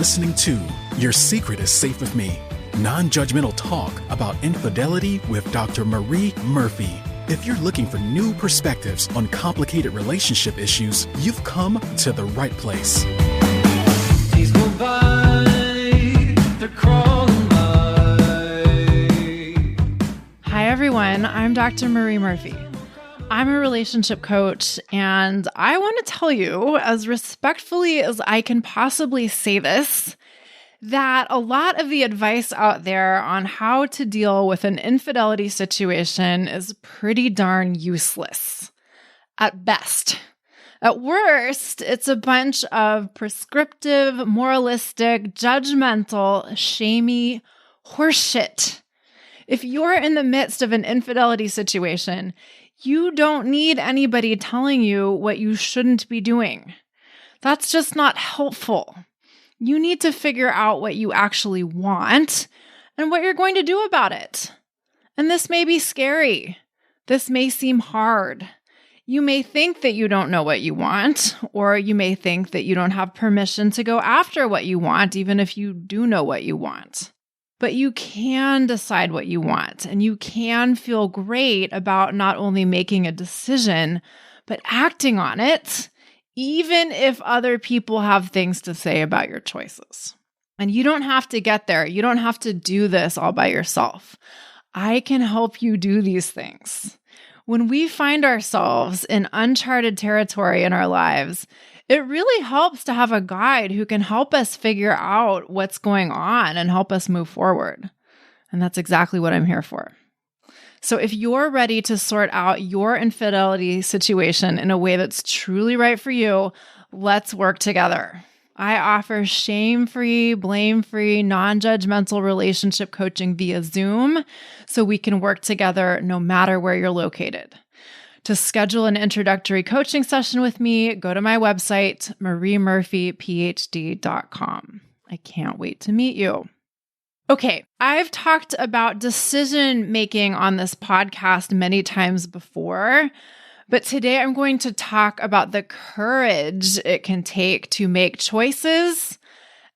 listening to Your Secret is Safe with Me, non-judgmental talk about infidelity with Dr. Marie Murphy. If you're looking for new perspectives on complicated relationship issues, you've come to the right place. Days go by, they're crawling by. Hi, everyone. I'm Dr. Marie Murphy. I'm a relationship coach, and I want to tell you, as respectfully as I can possibly say this, that a lot of the advice out there on how to deal with an infidelity situation is pretty darn useless, at best. At worst, it's a bunch of prescriptive, moralistic, judgmental, shamey horseshit. If you're in the midst of an infidelity situation, you don't need anybody telling you what you shouldn't be doing. That's just not helpful. You need to figure out what you actually want and what you're going to do about it. And this may be scary. This may seem hard. You may think that you don't know what you want, or you may think that you don't have permission to go after what you want, even if you do know what you want. But you can decide what you want, and you can feel great about not only making a decision, but acting on it, even if other people have things to say about your choices. And you don't have to get there. You don't have to do this all by yourself. I can help you do these things. When we find ourselves in uncharted territory in our lives, it really helps to have a guide who can help us figure out what's going on and help us move forward. And that's exactly what I'm here for. So if you're ready to sort out your infidelity situation in a way that's truly right for you, let's work together. I offer shame-free, blame-free, non-judgmental relationship coaching via Zoom so we can work together no matter where you're located. To schedule an introductory coaching session with me, go to my website, mariemurphyphd.com. I can't wait to meet you. Okay, I've talked about decision-making on this podcast many times before, but today I'm going to talk about the courage it can take to make choices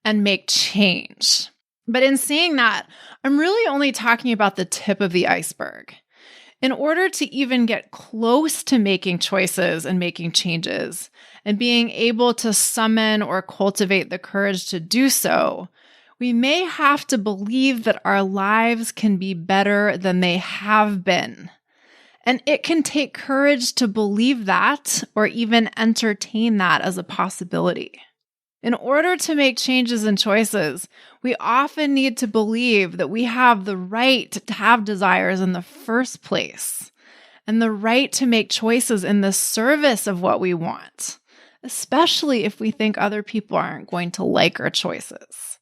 and make change. But in saying that, I'm really only talking about the tip of the iceberg. In order to even get close to making choices and making changes and being able to summon or cultivate the courage to do so, we may have to believe that our lives can be better than they have been. And it can take courage to believe that or even entertain that as a possibility. In order to make changes and choices, we often need to believe that we have the right to have desires in the first place and the right to make choices in the service of what we want, especially if we think other people aren't going to like our choices.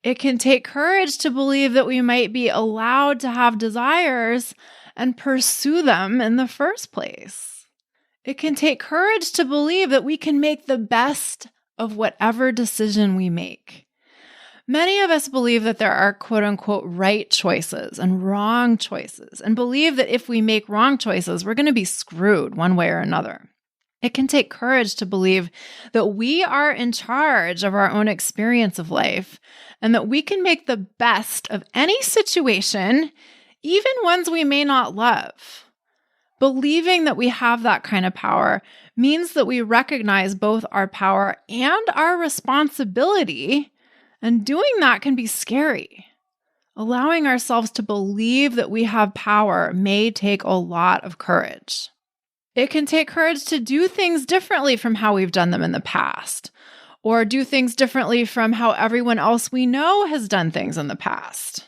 It can take courage to believe that we might be allowed to have desires and pursue them in the first place. It can take courage to believe that we can make the best of whatever decision we make. Many of us believe that there are quote unquote right choices and wrong choices, and believe that if we make wrong choices, we're going to be screwed one way or another. It can take courage to believe that we are in charge of our own experience of life and that we can make the best of any situation, even ones we may not love. Believing that we have that kind of power means that we recognize both our power and our responsibility, and doing that can be scary. Allowing ourselves to believe that we have power may take a lot of courage. It can take courage to do things differently from how we've done them in the past, or do things differently from how everyone else we know has done things in the past.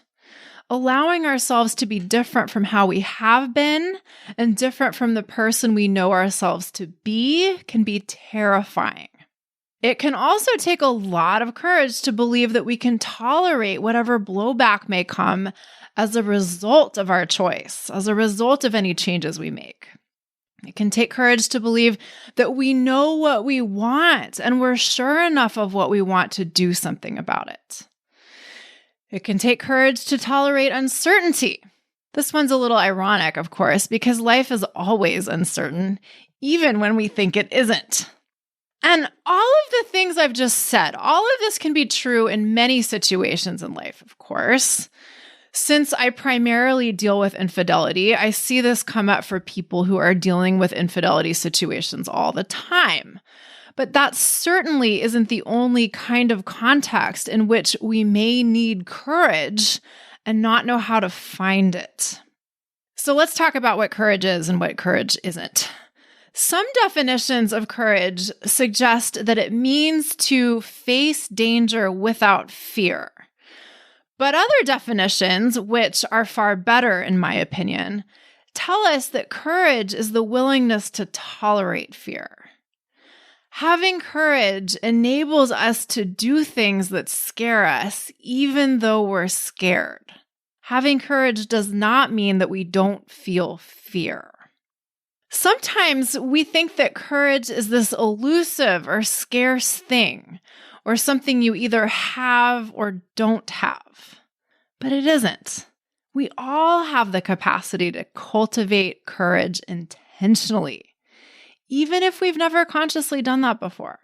Allowing ourselves to be different from how we have been and different from the person we know ourselves to be can be terrifying. It can also take a lot of courage to believe that we can tolerate whatever blowback may come as a result of our choice, as a result of any changes we make. It can take courage to believe that we know what we want and we're sure enough of what we want to do something about it. It can take courage to tolerate uncertainty. This one's a little ironic, of course, because life is always uncertain, even when we think it isn't. And all of the things I've just said, all of this can be true in many situations in life, of course. Since I primarily deal with infidelity, I see this come up for people who are dealing with infidelity situations all the time. But that certainly isn't the only kind of context in which we may need courage and not know how to find it. So let's talk about what courage is and what courage isn't. Some definitions of courage suggest that it means to face danger without fear. But other definitions, which are far better in my opinion, tell us that courage is the willingness to tolerate fear. Having courage enables us to do things that scare us, even though we're scared. Having courage does not mean that we don't feel fear. Sometimes we think that courage is this elusive or scarce thing, or something you either have or don't have. But it isn't. We all have the capacity to cultivate courage intentionally, even if we've never consciously done that before.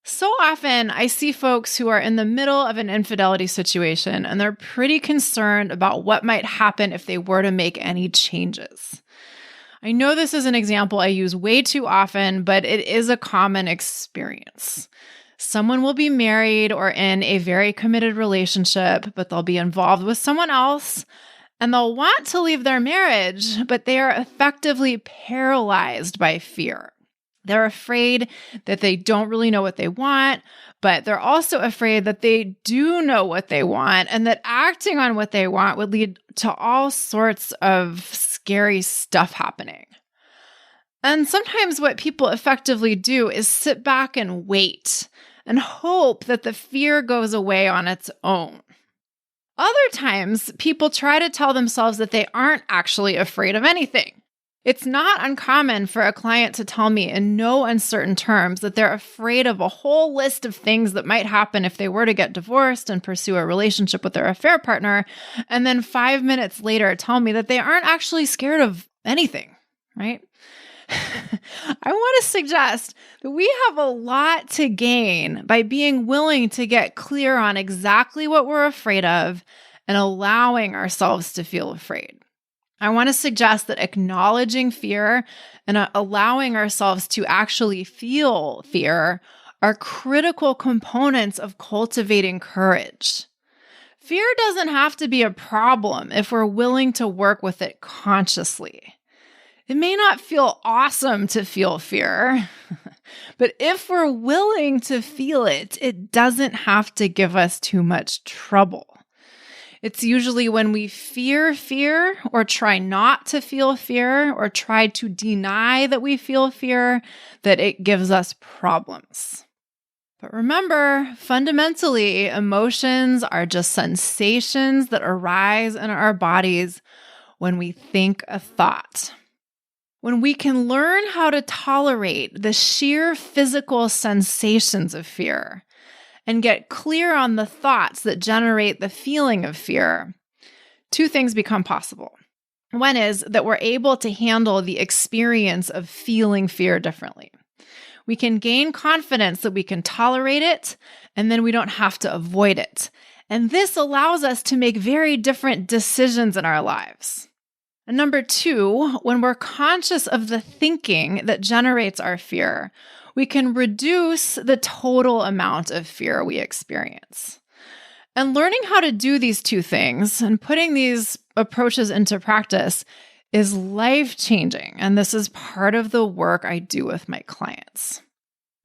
So often I see folks who are in the middle of an infidelity situation and they're pretty concerned about what might happen if they were to make any changes. I know this is an example I use way too often, but it is a common experience. Someone will be married or in a very committed relationship, but they'll be involved with someone else, and they'll want to leave their marriage, but they are effectively paralyzed by fear. They're afraid that they don't really know what they want, but they're also afraid that they do know what they want and that acting on what they want would lead to all sorts of scary stuff happening. And sometimes what people effectively do is sit back and wait and hope that the fear goes away on its own. Other times, people try to tell themselves that they aren't actually afraid of anything. It's not uncommon for a client to tell me in no uncertain terms that they're afraid of a whole list of things that might happen if they were to get divorced and pursue a relationship with their affair partner, and then 5 minutes later tell me that they aren't actually scared of anything, right? I want to suggest that we have a lot to gain by being willing to get clear on exactly what we're afraid of and allowing ourselves to feel afraid. I want to suggest that acknowledging fear and allowing ourselves to actually feel fear are critical components of cultivating courage. Fear doesn't have to be a problem if we're willing to work with it consciously. It may not feel awesome to feel fear, but if we're willing to feel it, it doesn't have to give us too much trouble. It's usually when we fear fear or try not to feel fear or try to deny that we feel fear that it gives us problems. But remember, fundamentally, emotions are just sensations that arise in our bodies when we think a thought. When we can learn how to tolerate the sheer physical sensations of fear and get clear on the thoughts that generate the feeling of fear, two things become possible. One is that we're able to handle the experience of feeling fear differently. We can gain confidence that we can tolerate it, and then we don't have to avoid it. And this allows us to make very different decisions in our lives. And number two, when we're conscious of the thinking that generates our fear, we can reduce the total amount of fear we experience. And learning how to do these two things and putting these approaches into practice is life-changing. And this is part of the work I do with my clients.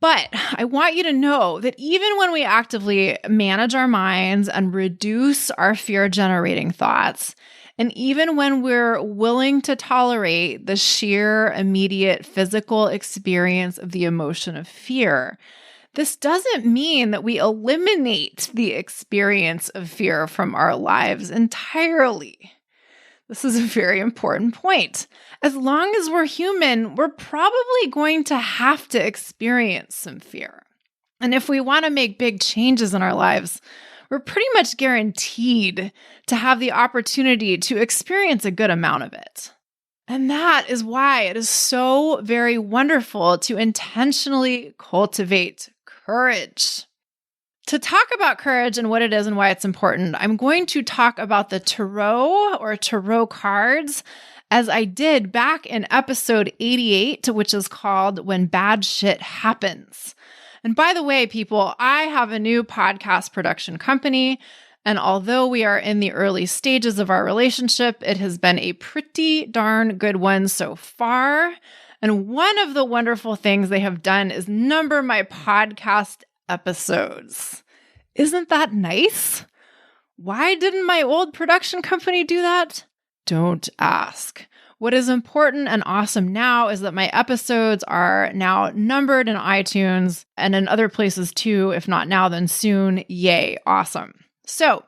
But I want you to know that even when we actively manage our minds and reduce our fear-generating thoughts, and even when we're willing to tolerate the sheer, immediate physical experience of the emotion of fear, this doesn't mean that we eliminate the experience of fear from our lives entirely. This is a very important point. As long as we're human, we're probably going to have to experience some fear. And if we want to make big changes in our lives, we're pretty much guaranteed to have the opportunity to experience a good amount of it. And that is why it is so very wonderful to intentionally cultivate courage. To talk about courage and what it is and why it's important, I'm going to talk about the tarot or tarot cards as I did back in episode 88, which is called When Bad Shit Happens. And by the way, people, I have a new podcast production company. And although we are in the early stages of our relationship, it has been a pretty darn good one so far. And one of the wonderful things they have done is number my podcast episodes. Isn't that nice? Why didn't my old production company do that? Don't ask. What is important and awesome now is that my episodes are now numbered in iTunes and in other places too. If not now, then soon. Yay, awesome. So,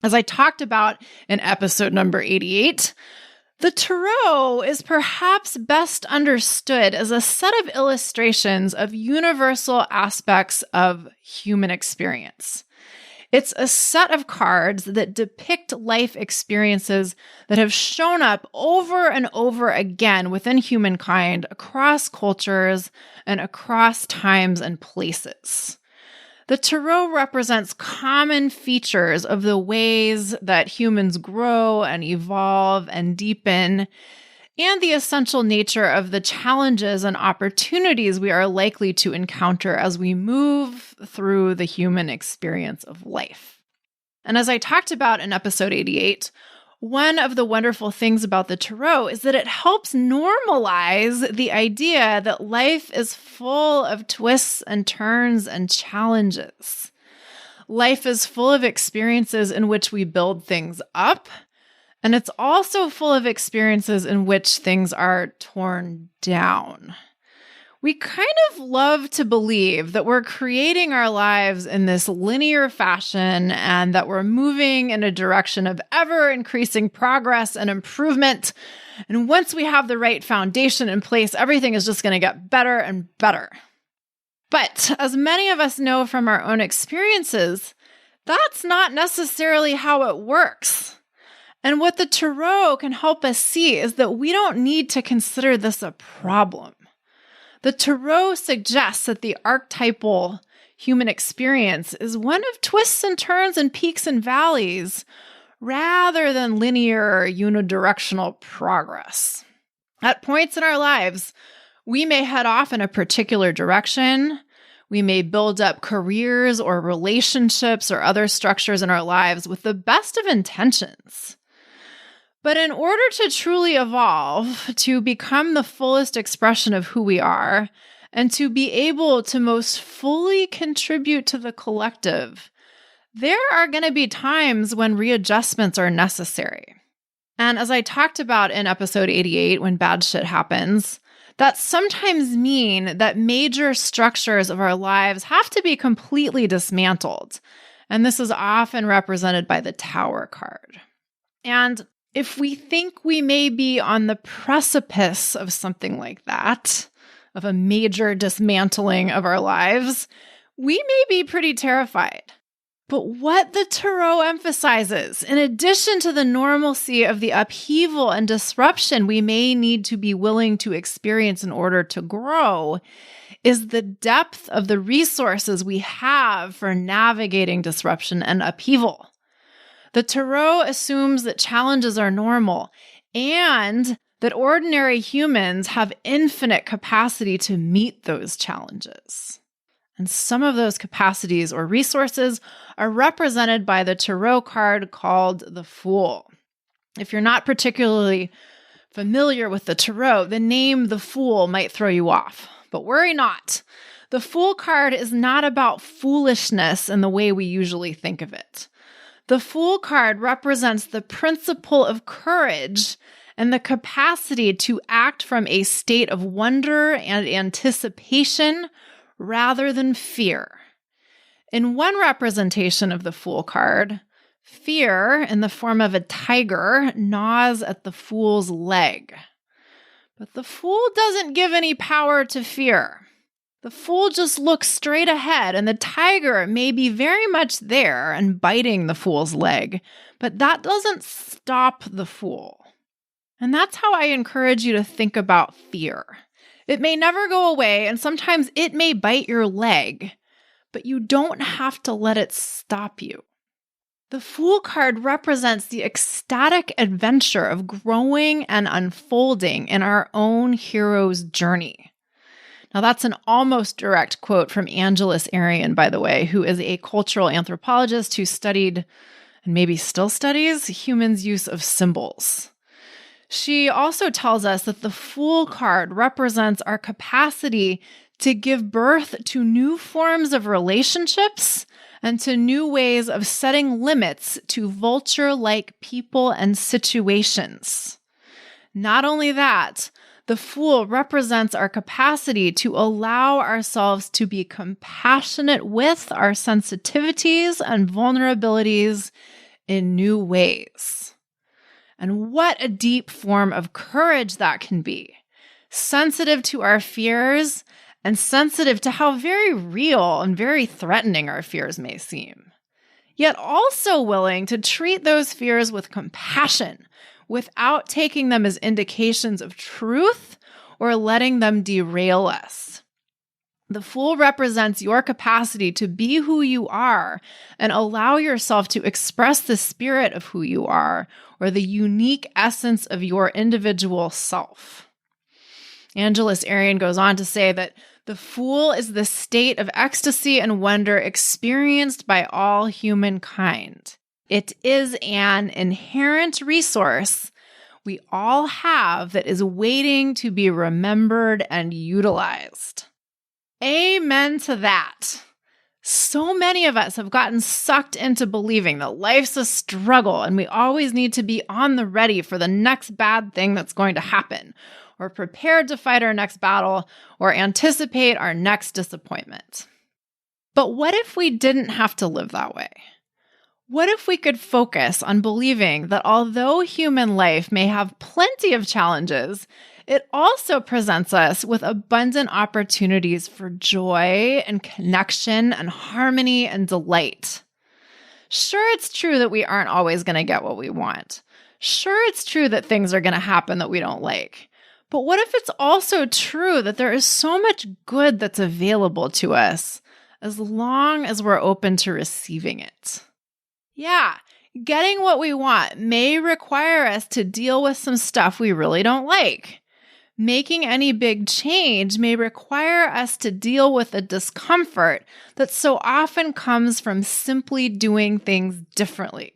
as I talked about in episode number 88, the tarot is perhaps best understood as a set of illustrations of universal aspects of human experience. It's a set of cards that depict life experiences that have shown up over and over again within humankind across cultures and across times and places. The tarot represents common features of the ways that humans grow and evolve and deepen, and the essential nature of the challenges and opportunities we are likely to encounter as we move through the human experience of life. And as I talked about in episode 88, one of the wonderful things about the tarot is that it helps normalize the idea that life is full of twists and turns and challenges. Life is full of experiences in which we build things up, and it's also full of experiences in which things are torn down. We kind of love to believe that we're creating our lives in this linear fashion and that we're moving in a direction of ever-increasing progress and improvement. And once we have the right foundation in place, everything is just going to get better and better. But as many of us know from our own experiences, that's not necessarily how it works. And what the tarot can help us see is that we don't need to consider this a problem. The tarot suggests that the archetypal human experience is one of twists and turns and peaks and valleys rather than linear unidirectional progress. At points in our lives, we may head off in a particular direction. We may build up careers or relationships or other structures in our lives with the best of intentions. But in order to truly evolve, to become the fullest expression of who we are, and to be able to most fully contribute to the collective, there are going to be times when readjustments are necessary. And as I talked about in episode 88, When Bad Shit Happens, that sometimes mean that major structures of our lives have to be completely dismantled. And this is often represented by the Tower card. And if we think we may be on the precipice of something like that, of a major dismantling of our lives, we may be pretty terrified. But what the tarot emphasizes, in addition to the normalcy of the upheaval and disruption we may need to be willing to experience in order to grow, is the depth of the resources we have for navigating disruption and upheaval. The tarot assumes that challenges are normal and that ordinary humans have infinite capacity to meet those challenges. And some of those capacities or resources are represented by the tarot card called the Fool. If you're not particularly familiar with the tarot, the name the Fool might throw you off, but worry not. The Fool card is not about foolishness in the way we usually think of it. The Fool card represents the principle of courage and the capacity to act from a state of wonder and anticipation rather than fear. In one representation of the Fool card, fear, in the form of a tiger, gnaws at the Fool's leg. But the Fool doesn't give any power to fear. The Fool just looks straight ahead, and the tiger may be very much there and biting the Fool's leg, but that doesn't stop the Fool. And that's how I encourage you to think about fear. It may never go away, and sometimes it may bite your leg, but you don't have to let it stop you. The Fool card represents the ecstatic adventure of growing and unfolding in our own hero's journey. Now, that's an almost direct quote from Angeles Arrien, by the way, who is a cultural anthropologist who studied, and maybe still studies, humans' use of symbols. She also tells us that the Fool card represents our capacity to give birth to new forms of relationships and to new ways of setting limits to vulture-like people and situations. Not only that, the Fool represents our capacity to allow ourselves to be compassionate with our sensitivities and vulnerabilities in new ways. And what a deep form of courage that can be. Sensitive to our fears and sensitive to how very real and very threatening our fears may seem. Yet also willing to treat those fears with compassion without taking them as indications of truth or letting them derail us. The Fool represents your capacity to be who you are and allow yourself to express the spirit of who you are or the unique essence of your individual self. Angeles Arrien goes on to say that the Fool is the state of ecstasy and wonder experienced by all humankind. It is an inherent resource we all have that is waiting to be remembered and utilized. Amen to that. So many of us have gotten sucked into believing that life's a struggle and we always need to be on the ready for the next bad thing that's going to happen, or prepared to fight our next battle, or anticipate our next disappointment. But what if we didn't have to live that way? What if we could focus on believing that although human life may have plenty of challenges, it also presents us with abundant opportunities for joy and connection and harmony and delight? Sure, it's true that we aren't always going to get what we want. Sure, it's true that things are going to happen that we don't like. But what if it's also true that there is so much good that's available to us as long as we're open to receiving it? Yeah, getting what we want may require us to deal with some stuff we really don't like. Making any big change may require us to deal with the discomfort that so often comes from simply doing things differently.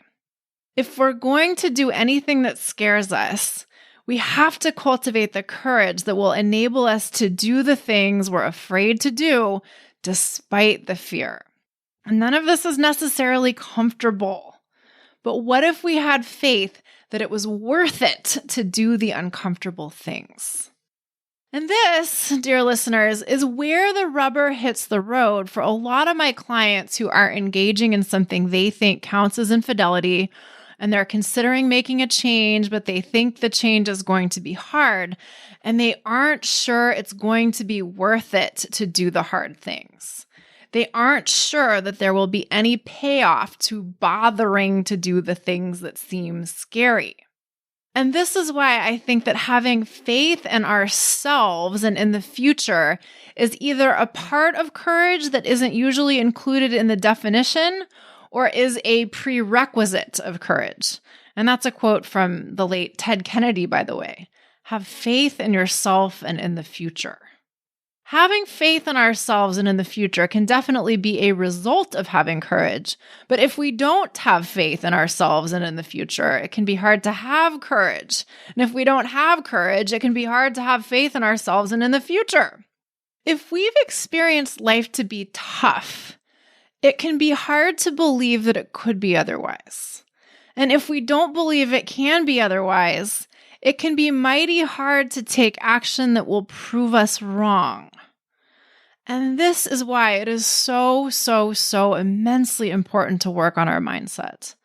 If we're going to do anything that scares us, we have to cultivate the courage that will enable us to do the things we're afraid to do despite the fear. And none of this is necessarily comfortable. But what if we had faith that it was worth it to do the uncomfortable things? And this, dear listeners, is where the rubber hits the road for a lot of my clients who are engaging in something they think counts as infidelity, and they're considering making a change, but they think the change is going to be hard, and they aren't sure it's going to be worth it to do the hard things. They aren't sure that there will be any payoff to bothering to do the things that seem scary. And this is why I think that having faith in ourselves and in the future is either a part of courage that isn't usually included in the definition, or is a prerequisite of courage. And that's a quote from the late Ted Kennedy, by the way. Have faith in yourself and in the future. Having faith in ourselves and in the future can definitely be a result of having courage. But if we don't have faith in ourselves and in the future, it can be hard to have courage. And if we don't have courage, it can be hard to have faith in ourselves and in the future. If we've experienced life to be tough, it can be hard to believe that it could be otherwise. And if we don't believe it can be otherwise, it can be mighty hard to take action that will prove us wrong. And this is why it is so immensely important to work on our mindset.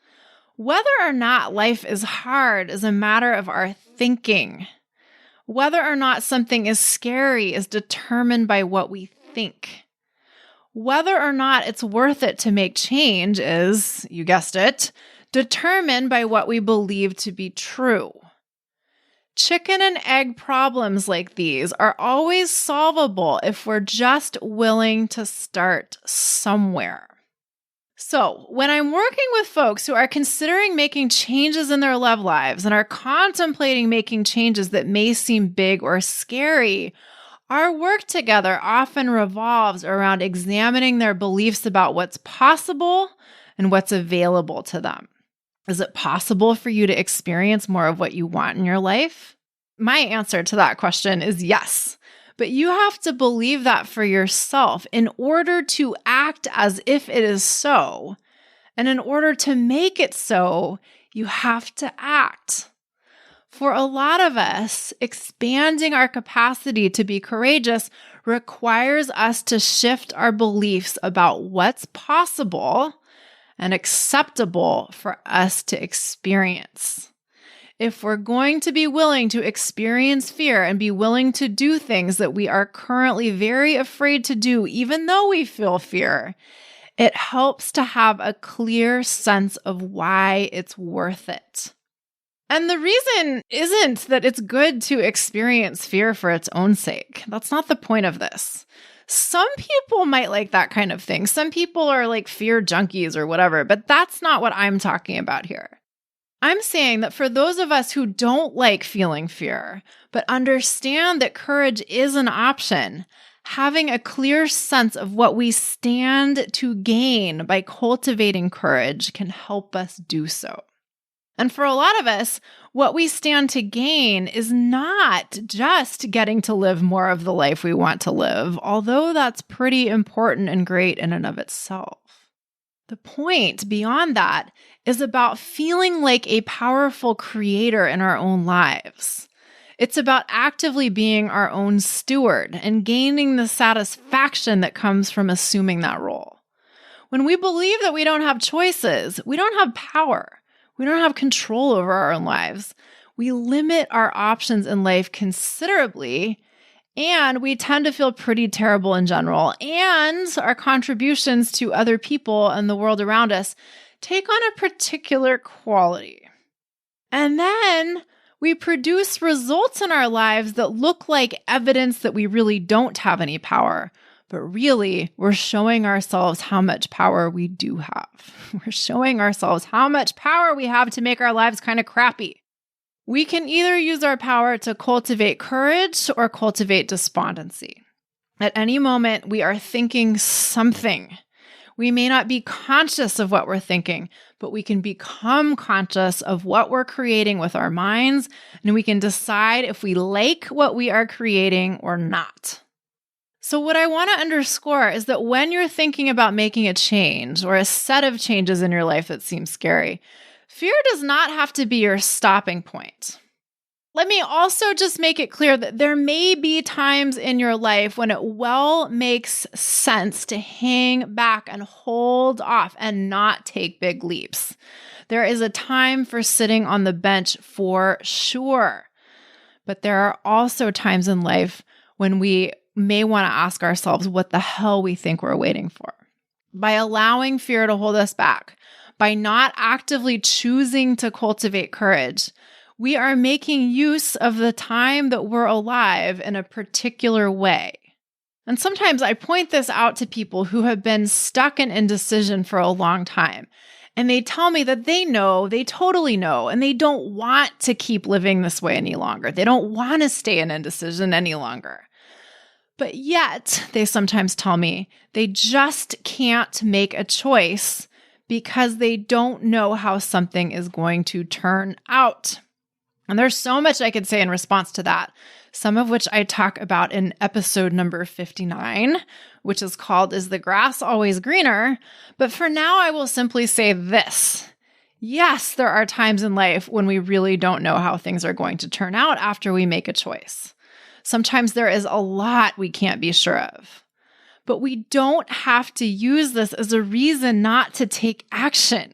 Whether or not life is hard is a matter of our thinking. Whether or not something is scary is determined by what we think. Whether or not it's worth it to make change is, you guessed it, determined by what we believe to be true. Chicken and egg problems like these are always solvable if we're just willing to start somewhere. So, when I'm working with folks who are considering making changes in their love lives and are contemplating making changes that may seem big or scary, our work together often revolves around examining their beliefs about what's possible and what's available to them. Is it possible for you to experience more of what you want in your life? My answer to that question is yes. But you have to believe that for yourself in order to act as if it is so. And in order to make it so, you have to act. For a lot of us, expanding our capacity to be courageous requires us to shift our beliefs about what's possible and acceptable for us to experience. If we're going to be willing to experience fear and be willing to do things that we are currently very afraid to do, even though we feel fear, it helps to have a clear sense of why it's worth it. And the reason isn't that it's good to experience fear for its own sake. That's not the point of this. Some people might like that kind of thing. Some people are like fear junkies or whatever, but that's not what I'm talking about here. I'm saying that for those of us who don't like feeling fear, but understand that courage is an option, having a clear sense of what we stand to gain by cultivating courage can help us do so. And for a lot of us, what we stand to gain is not just getting to live more of the life we want to live, although that's pretty important and great in and of itself. The point beyond that is about feeling like a powerful creator in our own lives. It's about actively being our own steward and gaining the satisfaction that comes from assuming that role. When we believe that we don't have choices, we don't have power. We don't have control over our own lives. We limit our options in life considerably, and we tend to feel pretty terrible in general. And our contributions to other people and the world around us take on a particular quality. And then we produce results in our lives that look like evidence that we really don't have any power. But really, we're showing ourselves how much power we do have. We're showing ourselves how much power we have to make our lives kind of crappy. We can either use our power to cultivate courage or cultivate despondency. At any moment, we are thinking something. We may not be conscious of what we're thinking, but we can become conscious of what we're creating with our minds, and we can decide if we like what we are creating or not. So what I want to underscore is that when you're thinking about making a change or a set of changes in your life that seem scary, fear does not have to be your stopping point. Let me also just make it clear that there may be times in your life when it well makes sense to hang back and hold off and not take big leaps. There is a time for sitting on the bench for sure. But there are also times in life when we may want to ask ourselves what the hell we think we're waiting for. By allowing fear to hold us back, by not actively choosing to cultivate courage, we are making use of the time that we're alive in a particular way. And sometimes I point this out to people who have been stuck in indecision for a long time. And they tell me that they totally know, and they don't want to keep living this way any longer. They don't want to stay in indecision any longer. But yet, they sometimes tell me they just can't make a choice because they don't know how something is going to turn out. And there's so much I could say in response to that, some of which I talk about in episode number 59, which is called Is the Grass Always Greener? But for now, I will simply say this. Yes, there are times in life when we really don't know how things are going to turn out after we make a choice. Sometimes there is a lot we can't be sure of. But we don't have to use this as a reason not to take action.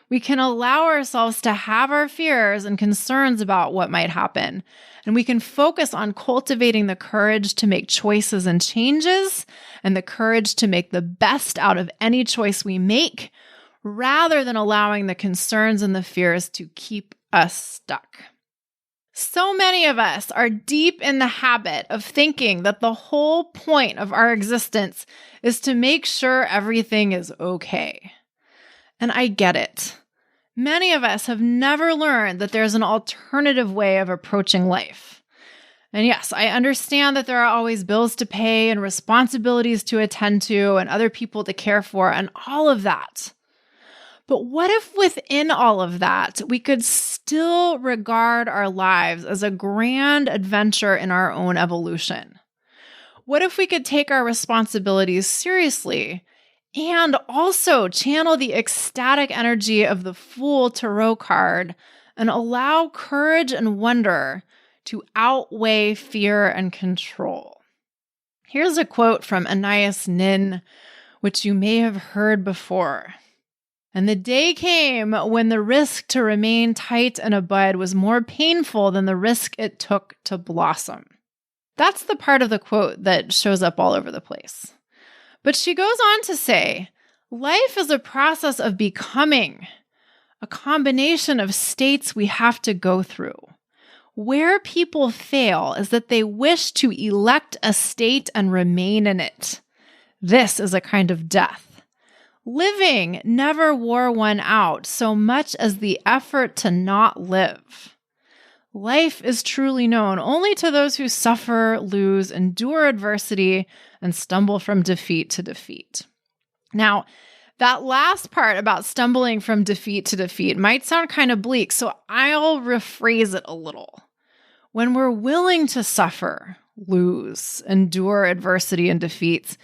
We can allow ourselves to have our fears and concerns about what might happen, and we can focus on cultivating the courage to make choices and changes and the courage to make the best out of any choice we make, rather than allowing the concerns and the fears to keep us stuck. So many of us are deep in the habit of thinking that the whole point of our existence is to make sure everything is okay. And I get it. Many of us have never learned that there's an alternative way of approaching life. And yes, I understand that there are always bills to pay and responsibilities to attend to and other people to care for and all of that. But what if within all of that, we could still regard our lives as a grand adventure in our own evolution? What if we could take our responsibilities seriously and also channel the ecstatic energy of the Fool Tarot card and allow courage and wonder to outweigh fear and control? Here's a quote from Anais Nin, which you may have heard before. And the day came when the risk to remain tight in a bud was more painful than the risk it took to blossom. That's the part of the quote that shows up all over the place. But she goes on to say, life is a process of becoming, a combination of states we have to go through. Where people fail is that they wish to elect a state and remain in it. This is a kind of death. Living never wore one out so much as the effort to not live. Life is truly known only to those who suffer, lose, endure adversity, and stumble from defeat to defeat. Now, that last part about stumbling from defeat to defeat might sound kind of bleak, so I'll rephrase it a little. When we're willing to suffer, lose, endure adversity and defeats,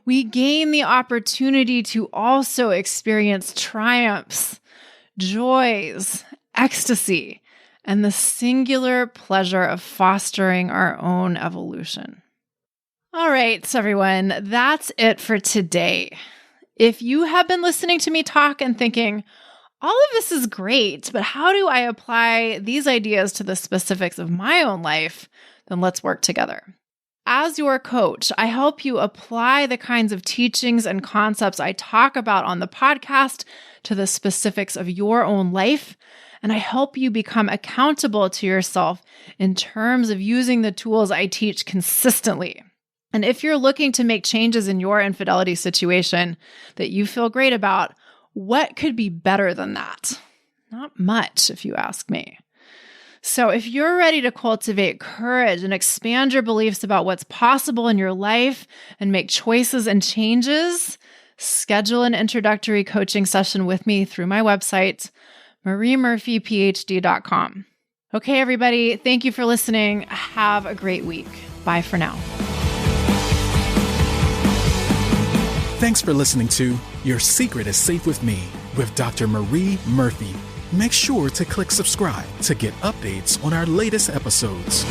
we gain the opportunity to also experience triumphs, joys, ecstasy, and the singular pleasure of fostering our own evolution. All right, so everyone, that's it for today. If you have been listening to me talk and thinking, all of this is great, but how do I apply these ideas to the specifics of my own life? Then let's work together. As your coach, I help you apply the kinds of teachings and concepts I talk about on the podcast to the specifics of your own life, and I help you become accountable to yourself in terms of using the tools I teach consistently. And if you're looking to make changes in your infidelity situation that you feel great about, what could be better than that? Not much, if you ask me. So if you're ready to cultivate courage and expand your beliefs about what's possible in your life and make choices and changes, schedule an introductory coaching session with me through my website, mariemurphyphd.com. Okay, everybody, thank you for listening. Have a great week. Bye for now. Thanks for listening to Your Secret is Safe with Me with Dr. Marie Murphy. Make sure to click subscribe to get updates on our latest episodes.